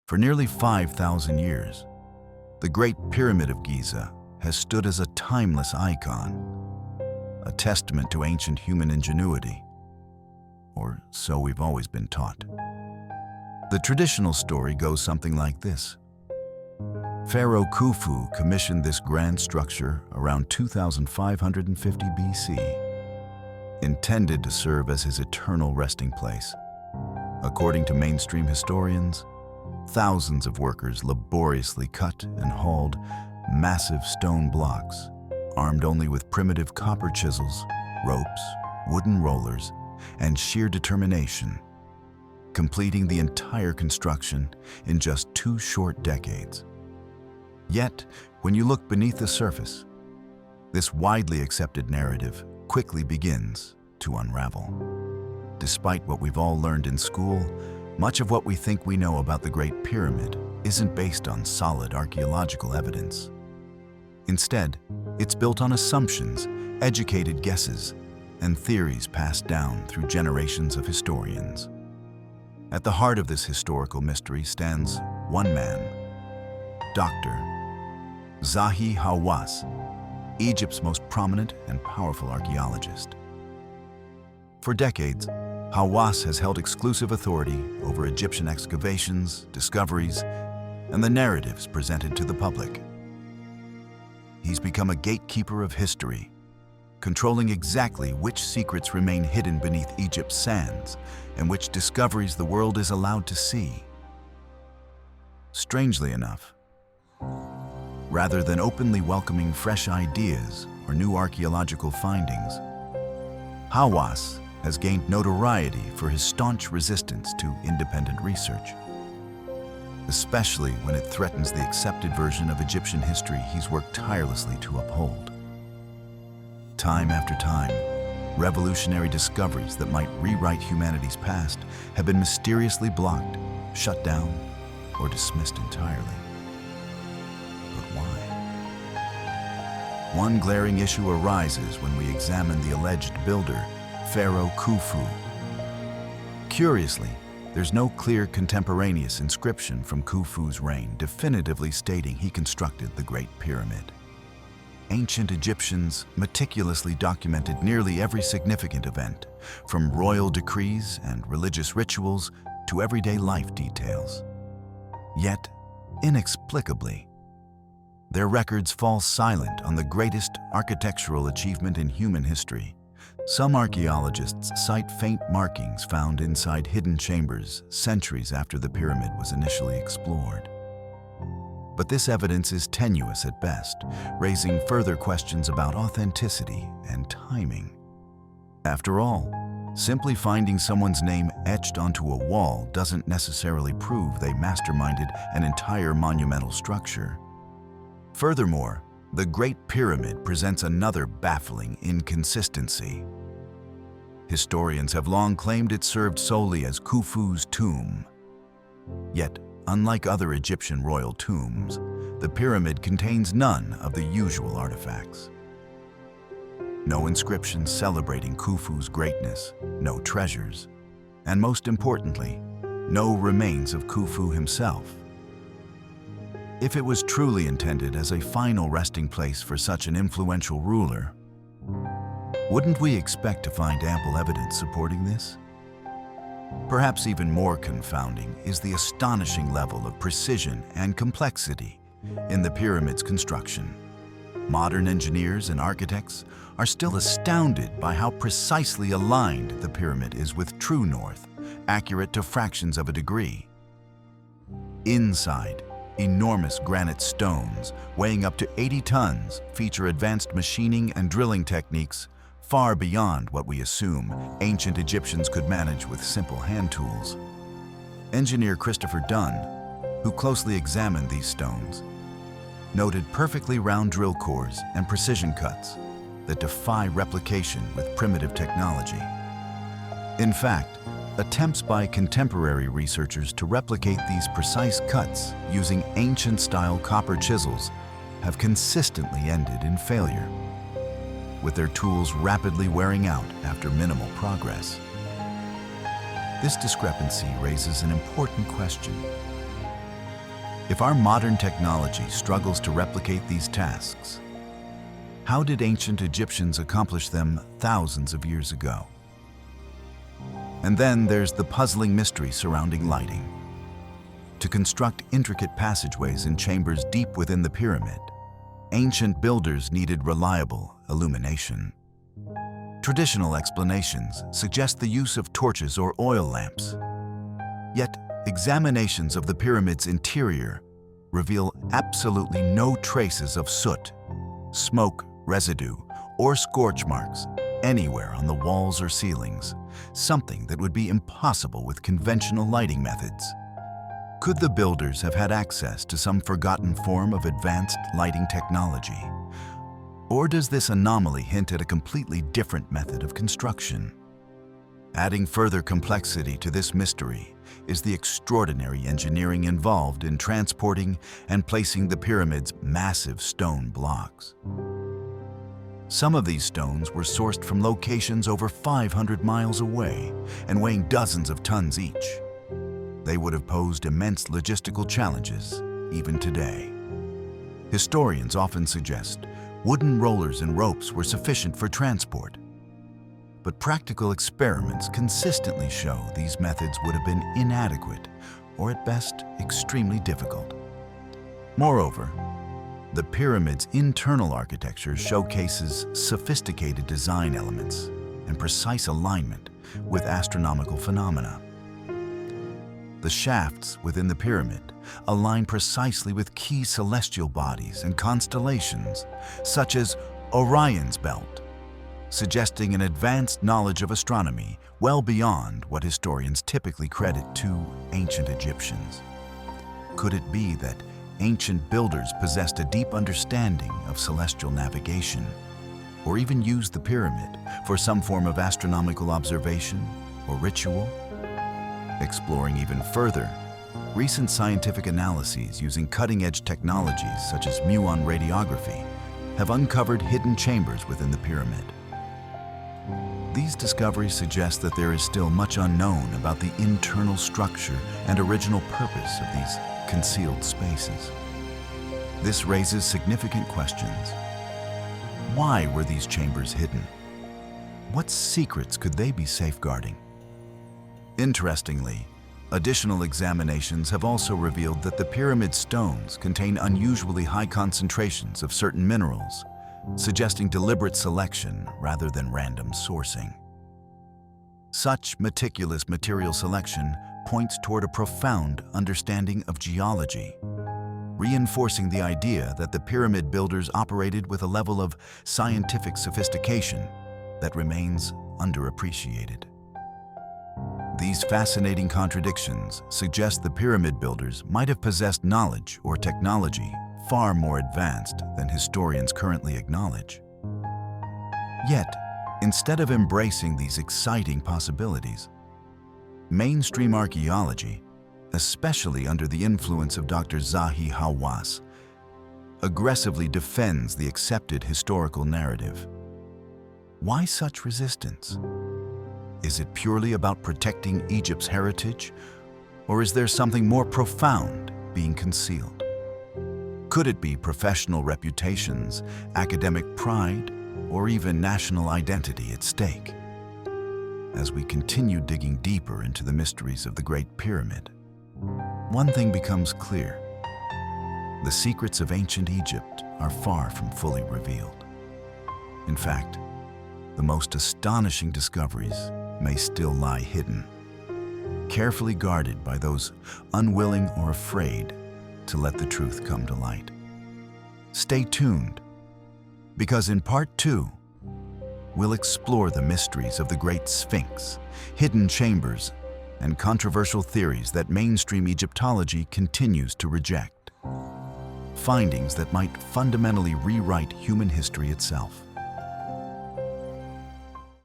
For nearly 5,000 years, the Great Pyramid of Giza has stood as a timeless icon, a testament to ancient human ingenuity, or so we've always been taught. The traditional story goes something like this. Pharaoh Khufu commissioned this grand structure around 2550 BC, intended to serve as his eternal resting place. According to mainstream historians, thousands of workers laboriously cut and hauled massive stone blocks, armed only with primitive copper chisels, ropes, wooden rollers, and sheer determination, completing the entire construction in just 2 short decades. Yet, when you look beneath the surface, this widely accepted narrative quickly begins to unravel. Despite what we've all learned in school, much of what we think we know about the Great Pyramid isn't based on solid archaeological evidence. Instead, it's built on assumptions, educated guesses, and theories passed down through generations of historians. At the heart of this historical mystery stands one man, Dr. Zahi Hawass, Egypt's most prominent and powerful archaeologist. For decades, Hawass has held exclusive authority over Egyptian excavations, discoveries, and the narratives presented to the public. He's become a gatekeeper of history, controlling exactly which secrets remain hidden beneath Egypt's sands and which discoveries the world is allowed to see. Strangely enough, rather than openly welcoming fresh ideas or new archaeological findings, Hawass has gained notoriety for his staunch resistance to independent research, especially when it threatens the accepted version of Egyptian history he's worked tirelessly to uphold. Time after time, revolutionary discoveries that might rewrite humanity's past have been mysteriously blocked, shut down, or dismissed entirely. But why? One glaring issue arises when we examine the alleged builder, Pharaoh Khufu. Curiously, there's no clear contemporaneous inscription from Khufu's reign definitively stating he constructed the Great Pyramid. Ancient Egyptians meticulously documented nearly every significant event, from royal decrees and religious rituals to everyday life details. Yet, inexplicably, their records fall silent on the greatest architectural achievement in human history. Some archaeologists cite faint markings found inside hidden chambers centuries after the pyramid was initially explored. But this evidence is tenuous at best, raising further questions about authenticity and timing. After all, simply finding someone's name etched onto a wall doesn't necessarily prove they masterminded an entire monumental structure. Furthermore, the Great Pyramid presents another baffling inconsistency. Historians have long claimed it served solely as Khufu's tomb. Yet, unlike other Egyptian royal tombs, the pyramid contains none of the usual artifacts. No inscriptions celebrating Khufu's greatness, no treasures, and most importantly, no remains of Khufu himself. If it was truly intended as a final resting place for such an influential ruler, wouldn't we expect to find ample evidence supporting this? Perhaps even more confounding is the astonishing level of precision and complexity in the pyramid's construction. Modern engineers and architects are still astounded by how precisely aligned the pyramid is with true north, accurate to fractions of a degree. Inside, enormous granite stones weighing up to 80 tons feature advanced machining and drilling techniques far beyond what we assume ancient Egyptians could manage with simple hand tools. Engineer Christopher Dunn, who closely examined these stones, noted perfectly round drill cores and precision cuts that defy replication with primitive technology. In fact, attempts by contemporary researchers to replicate these precise cuts using ancient-style copper chisels have consistently ended in failure, with their tools rapidly wearing out after minimal progress. This discrepancy raises an important question. If our modern technology struggles to replicate these tasks, how did ancient Egyptians accomplish them thousands of years ago? And then there's the puzzling mystery surrounding lighting. To construct intricate passageways and chambers deep within the pyramid, ancient builders needed reliable illumination. Traditional explanations suggest the use of torches or oil lamps. Yet, examinations of the pyramid's interior reveal absolutely no traces of soot, smoke, residue, or scorch marks anywhere on the walls or ceilings, something that would be impossible with conventional lighting methods. Could the builders have had access to some forgotten form of advanced lighting technology? Or does this anomaly hint at a completely different method of construction? Adding further complexity to this mystery is the extraordinary engineering involved in transporting and placing the pyramid's massive stone blocks. Some of these stones were sourced from locations over 500 miles away and weighing dozens of tons each. They would have posed immense logistical challenges even today. Historians often suggest wooden rollers and ropes were sufficient for transport. But practical experiments consistently show these methods would have been inadequate or at best extremely difficult. Moreover, the pyramid's internal architecture showcases sophisticated design elements and precise alignment with astronomical phenomena. The shafts within the pyramid align precisely with key celestial bodies and constellations, such as Orion's belt, suggesting an advanced knowledge of astronomy well beyond what historians typically credit to ancient Egyptians. Could it be that ancient builders possessed a deep understanding of celestial navigation, or even used the pyramid for some form of astronomical observation or ritual? Exploring even further, recent scientific analyses using cutting-edge technologies such as muon radiography have uncovered hidden chambers within the pyramid. These discoveries suggest that there is still much unknown about the internal structure and original purpose of these concealed spaces. This raises significant questions. Why were these chambers hidden? What secrets could they be safeguarding? Interestingly, additional examinations have also revealed that the pyramid stones contain unusually high concentrations of certain minerals, suggesting deliberate selection rather than random sourcing. Such meticulous material selection points toward a profound understanding of geology, reinforcing the idea that the pyramid builders operated with a level of scientific sophistication that remains underappreciated. These fascinating contradictions suggest the pyramid builders might have possessed knowledge or technology far more advanced than historians currently acknowledge. Yet, instead of embracing these exciting possibilities, mainstream archaeology, especially under the influence of Dr. Zahi Hawass, aggressively defends the accepted historical narrative. Why such resistance? Is it purely about protecting Egypt's heritage, or is there something more profound being concealed? Could it be professional reputations, academic pride, or even national identity at stake? As we continue digging deeper into the mysteries of the Great Pyramid, one thing becomes clear. The secrets of ancient Egypt are far from fully revealed. In fact, the most astonishing discoveries may still lie hidden, carefully guarded by those unwilling or afraid to let the truth come to light. Stay tuned, because in Part 2, we'll explore the mysteries of the Great Sphinx, hidden chambers, and controversial theories that mainstream Egyptology continues to reject. Findings that might fundamentally rewrite human history itself.